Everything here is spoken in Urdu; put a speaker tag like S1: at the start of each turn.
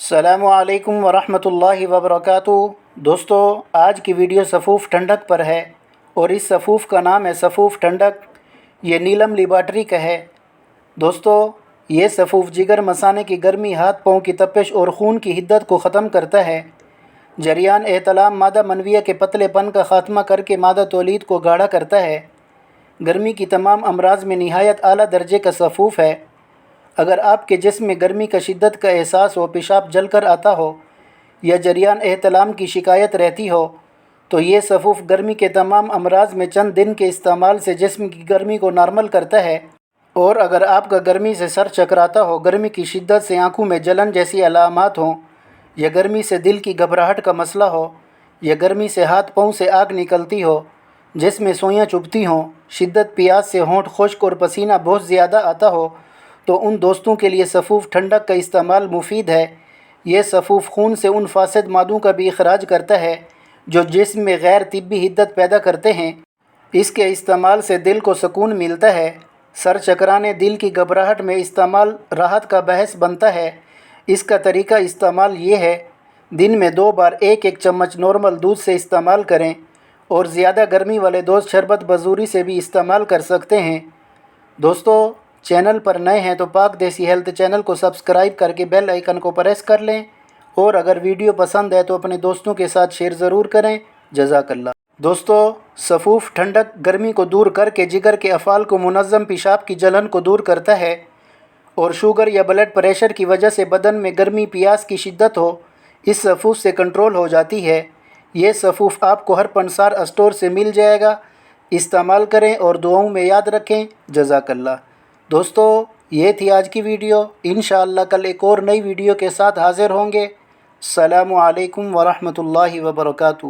S1: السلام علیکم ورحمۃ اللہ وبرکاتہ۔ دوستو، آج کی ویڈیو صفوف ٹھنڈک پر ہے اور اس صفوف کا نام ہے صفوف ٹھنڈک۔ یہ نیلم لیبارٹری کا ہے۔ دوستو، یہ صفوف جگر مثانے کی گرمی، ہاتھ پاؤں کی تپش اور خون کی حدت کو ختم کرتا ہے۔ جریان احتلام، مادہ منویہ کے پتلے پن کا خاتمہ کر کے مادہ تولید کو گاڑھا کرتا ہے۔ گرمی کی تمام امراض میں نہایت اعلیٰ درجے کا صفوف ہے۔ اگر آپ کے جسم میں گرمی کا شدت کا احساس ہو، پیشاب جل کر آتا ہو یا جریان احتلام کی شکایت رہتی ہو تو یہ صفوف گرمی کے تمام امراض میں چند دن کے استعمال سے جسم کی گرمی کو نارمل کرتا ہے۔ اور اگر آپ کا گرمی سے سر چکراتا ہو، گرمی کی شدت سے آنکھوں میں جلن جیسی علامات ہوں، یا گرمی سے دل کی گھبراہٹ کا مسئلہ ہو، یا گرمی سے ہاتھ پاؤں سے آگ نکلتی ہو، جسم میں سوئیاں چبھتی ہوں، شدت پیاس سے ہونٹ خشک اور پسینہ بہت زیادہ آتا ہو، تو ان دوستوں کے لیے صفوف ٹھنڈک کا استعمال مفید ہے۔ یہ صفوف خون سے ان فاسد مادوں کا بھی اخراج کرتا ہے جو جسم میں غیر طبی حدت پیدا کرتے ہیں۔ اس کے استعمال سے دل کو سکون ملتا ہے۔ سر چکرانے، دل کی گھبراہٹ میں استعمال راحت کا باعث بنتا ہے۔ اس کا طریقہ استعمال یہ ہے: دن میں 2 بار 1 چمچ نارمل دودھ سے استعمال کریں، اور زیادہ گرمی والے دوست شربت بزوری سے بھی استعمال کر سکتے ہیں۔ دوستو، چینل پر نئے ہیں تو پاک دیسی ہیلتھ چینل کو سبسکرائب کر کے بیل آئیکن کو پریس کر لیں، اور اگر ویڈیو پسند ہے تو اپنے دوستوں کے ساتھ شیئر ضرور کریں۔ جزاک اللہ۔ دوستو، صفوف ٹھنڈک گرمی کو دور کر کے جگر کے افعال کو منظم، پیشاب کی جلن کو دور کرتا ہے، اور شوگر یا بلڈ پریشر کی وجہ سے بدن میں گرمی، پیاس کی شدت ہو، اس صفوف سے کنٹرول ہو جاتی ہے۔ یہ صفوف آپ کو ہر پنسار اسٹور سے مل جائے گا۔ استعمال کریں اور دعاؤں میں یاد رکھیں۔ جزاک اللہ۔ دوستو، یہ تھی آج کی ویڈیو۔ انشاءاللہ کل ایک اور نئی ویڈیو کے ساتھ حاضر ہوں گے۔ السلام علیکم ورحمۃ اللہ وبرکاتہ۔